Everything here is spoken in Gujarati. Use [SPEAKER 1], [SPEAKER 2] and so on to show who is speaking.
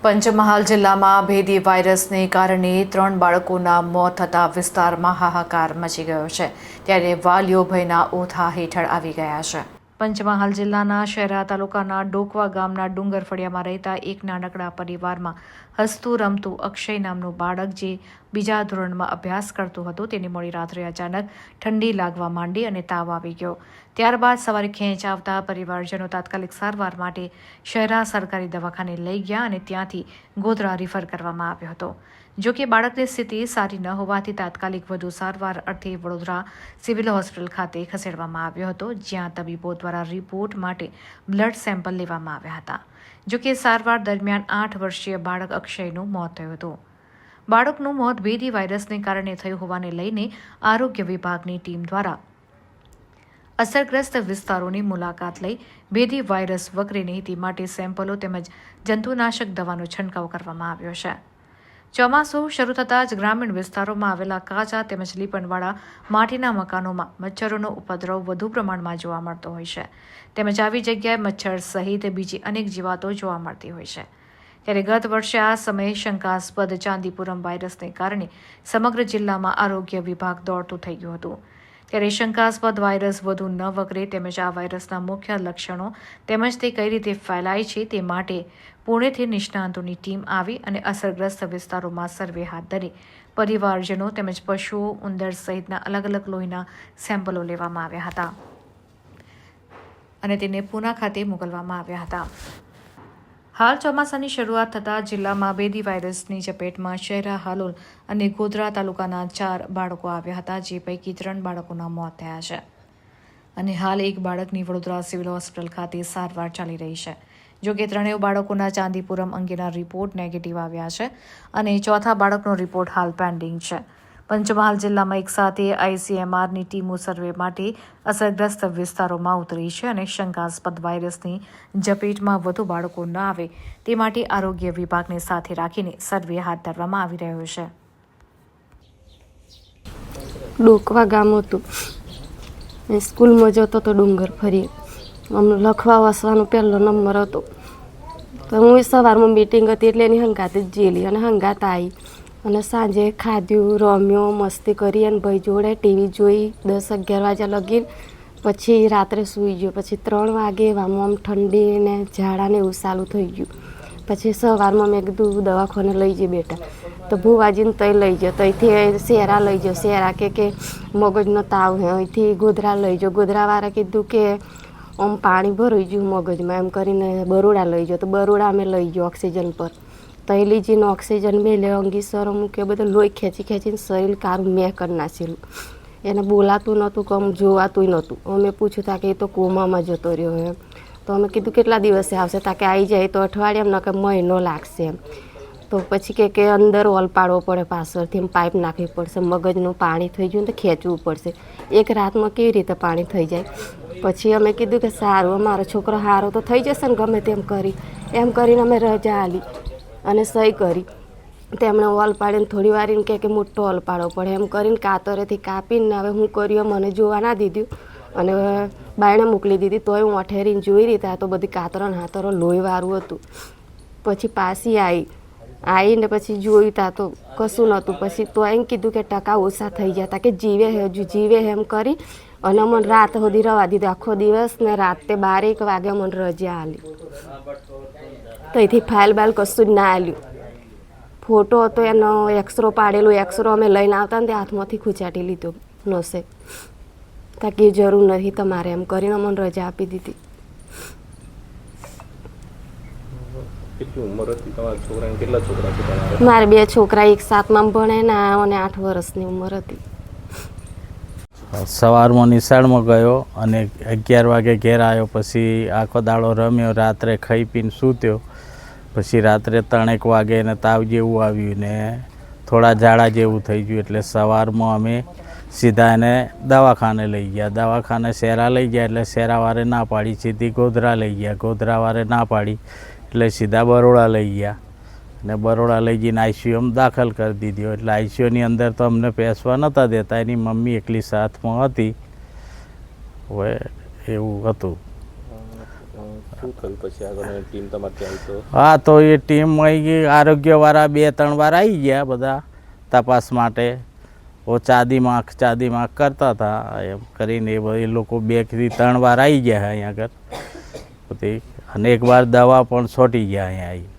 [SPEAKER 1] પંચમહાલ જિલ્લામાં ભેદી વાયરસને કારણે 3 બાળકોના મોત થતાં વિસ્તારમાં હાહાકાર મચી ગયો છે, ત્યારે વાલીઓ ભયના ઓથા હેઠળ આવી ગયા છે। પંચમહાલ જિલ્લાના શહેરા તાલુકાના ડોકવા ગામના ડુંગર ફળિયામાં રહેતા એક નાનકડા પરિવારમાં હસતું રમતું અક્ષય નામનું બાળક જે બીજા ધોરણમાં અભ્યાસ કરતું હતું તેની મોડી રાત્રે અચાનક ઠંડી લાગવા માંડી અને તાવ આવી ગયો। ત્યારબાદ સવારે ખેંચ આવતા પરિવારજનો તાત્કાલિક સારવાર માટે શહેરા સરકારી દવાખાને લઈ ગયા અને ત્યાંથી ગોધરા રિફર કરવામાં આવ્યો હતો। જો કે બાળકની સ્થિતિ સારી ન હોવાથી તાત્કાલિક વધુ સારવાર અર્થે વડોદરા સિવિલ હોસ્પિટલ ખાતે ખસેડવામાં આવ્યો હતો, જ્યાં તબીબો દ્વારા રિપોર્ટ માટે બ્લડ સેમ્પલ લેવામાં આવ્યા હતા। જો કે સારવાર દરમિયાન 8 વર્ષીય બાળક અક્ષયનું મોત થયું હતું। બાળકનું મોત ભેદી વાયરસને કારણે થયું હોવાને લઈને આરોગ્ય વિભાગની ટીમ દ્વારા અસરગ્રસ્ત વિસ્તારોની મુલાકાત લઈ ભેદી વાયરસ વકરે નહીં તે માટે સેમ્પલો તેમજ જંતુનાશક દવાનો છંટકાવ કરવામાં આવ્યો છે। ચોમાસું શરૂ થતાં જ ગ્રામીણ વિસ્તારોમાં આવેલા કાચા તેમજ લીપણવાળા માટીના મકાનોમાં મચ્છરોનો ઉપદ્રવ વધુ પ્રમાણમાં જોવા મળતો હોય છે, તેમજ આવી જગ્યાએ મચ્છર સહિત બીજી અનેક જીવાતો જોવા મળતી હોય છે। ત્યારે ગત વર્ષે આ સમયે શંકાસ્પદ ચાંદીપુરમ વાયરસને કારણે સમગ્ર જિલ્લામાં આરોગ્ય વિભાગ દોડતું થઈ ગયું હતું। ત્યારે શંકાસ્પદ વાયરસ વધુ ન વકરે તેમજ આ વાયરસના મુખ્ય લક્ષણો તેમજ તે કઈ રીતે ફેલાય છે તે માટે પુણેથી નિષ્ણાંતોની ટીમ આવી અને અસરગ્રસ્ત વિસ્તારોમાં સર્વે હાથ ધરી પરિવારજનો તેમજ પશુઓ, ઉંદર સહિતના અલગ અલગ લોહીના સેમ્પલો લેવામાં આવ્યા હતા અને તેને પૂના ખાતે મોકલવામાં આવ્યા હતા। હાલ ચોમાસાની શરૂઆત થતાં જિલ્લામાં ભેદી વાયરસની ઝપેટમાં શહેરા, હાલોલ અને ગોધરા તાલુકાના 4 બાળકો આવ્યા હતા, જે પૈકી 3 બાળકોના મોત થયા છે અને હાલ એક બાળકની વડોદરા સિવિલ હોસ્પિટલ ખાતે સારવાર ચાલી રહી છે। જો કે 3 બાળકોના ચાંદીપુરમ અંગેના રિપોર્ટ નેગેટિવ આવ્યા છે અને ચોથા બાળકનો રિપોર્ટ હાલ પેન્ડિંગ છે। પંચમહાલ જિલ્લામાં એક સાથે ICMRની ટીમો સર્વે માટે અસરગ્રસ્ત વિસ્તારોમાં ઉતરી છે અને શંકાસ્પદ વાયરસની ઝપેટમાં વધુ બાળકો ન આવે તે માટે આરોગ્ય વિભાગને સાથે રાખીને સર્વે હાથ ધરવામાં આવી રહ્યો છે।
[SPEAKER 2] ડોકવા ગામ હતું, સ્કૂલમાં જતો તો ડુંગર ફરી અમને લખવા વાંચવાનો પહેલો નંબર હતો, તો હું સવારમાં મીટિંગ હતી એટલે એની હંગાત જ જેલી અને હંગાત આવી અને સાંજે ખાધ્યું, રમ્યો, મસ્તી કરી અને ભાઈ જોડે ટીવી જોઈ 10-11 વાગ્યા લગી, પછી રાત્રે સૂઈ ગયો। પછી 3 વાગે આમ ઠંડી ને ઝાડા ને એવું ચાલુ થઈ ગયું। પછી સવારમાં મેં કીધું દવાખાને લઈ જઈએ બેટા, તો ભુવાજીને તઈ લઈ જાઓ, તઈથી શહેરા લઈ જાઓ, શહેરા કે મગજનો તાવ હે, અહીંથી ગોધરા લઈ જાઓ, ગોધરાવાળા કીધું કે આમ પાણી ભરાઈ ગયું મગજમાં, એમ કરીને બરોડા લઈ જાઓ, તો બરોડા અમે લઈ ગયો ઓક્સિજન પર, તઈ લઈ જઈને ઓક્સિજન મેલે અંગીસરો મૂક્યો, બધું લોહી ખેંચીને શરીર કારું મેં કરી નાખેલું, એને બોલાતું નહોતું, કમ જોવાતું નહોતું। અમે પૂછ્યું તા કે એ તો કોમામાં જતો રહ્યો એમ, તો અમે કીધું કેટલા દિવસે આવશે, તા કે આવી જાય તો અઠવાડિયામાં ન કે મહિનો લાગશે એમ। તો પછી કે અંદર ઓલ પાડવો પડે, પાછળથી એમ પાઇપ નાખવી પડશે, મગજનું પાણી થઈ ગયું તો ખેંચવું પડશે, એક રાતમાં કેવી રીતે પાણી થઈ જાય। પછી અમે કીધું કે સારું, અમારો છોકરો સારો તો થઈ જશે ને ગમે તેમ કરી, એમ કરીને અમે રજા આલી અને સહી કરી। તેમણે ઓલ પાડીને થોડી વાર એમ કે મોટો ઓલ પાડવો પડે એમ કરીને કાતરેથી કાપીને હવે હું કર્યું મને જોવા ના દીધું અને બાયણે મોકલી દીધી, તોય હું અઠેરીને જોઈ રહી તા તો બધી કાતરણ હાતરો લોહીવાળું હતું। પછી પાછી આવીને પછી જોયું તા તો કશું નહોતું। પછી તો એમ કીધું કે ટકા ઓછા થઈ ગયા તા, કે જીવે હે હજુ જીવે હે એમ કરી અને મને રાત સુધી રવા દીધું, આખો દિવસ ને રાતે 12-1 વાગે મને રજા આલી, તો અહીંથી ફાઇલ બાઇલ કશું જ ના આલ્યું। ફોટો હતો એનો એક્સરો પાડેલો, એક્સરો અમે લઈને આવતા ને તે હાથમાંથી ખૂંચાટી લીધો નસે, તાકી જરૂર નથી તમારે એમ કરીને મને રજા આપી દીધી। મારે 2 છોકરા, એક 7માં ભણે ને અને 8 વર્ષની ઉંમર હતી।
[SPEAKER 3] સવારમાં નિશાળમાં ગયો અને 11 વાગે ઘેર આવ્યો, પછી આખો દાડો રમ્યો, રાત્રે ખાઈ પીને સૂત્યો, પછી રાત્રે 3-1 વાગે એને તાવ જેવું આવ્યું ને થોડા ઝાડા જેવું થઈ ગયું, એટલે સવારમાં અમે સીધા એને દવાખાને લઈ ગયા। દવાખાને શહેરા લઈ ગયા એટલે શહેરાવાળે ના પાડી, સીધી ગોધરા લઈ ગયા, ગોધરાવાળે ના પાડી એટલે સીધા બરોડા લઈ ગયા અને બરોડા લઈ જઈને ICUમાં દાખલ કરી દીધો। એટલે ICUની અંદર તો અમને બેસવા નહોતા દેતા, એની મમ્મી એકલી સાથમાં હતી, હવે એવું હતું।
[SPEAKER 4] શું થયું પછી આગળ ટીમ તમારે ત્યાં આવી તો
[SPEAKER 3] હા તો એ ટીમ અહીં ગઈ, આરોગ્યવાળા 2-3 વાર આવી ગયા બધા તપાસ માટે. ઓ ચાંદી માખ કરતા હતા એમ કરીને એ લોકો 2-3 વાર આવી ગયા અહીંયા આગળ બધી, અને એક વાર દવા પણ છોટી ગયા અહીંયા આવી.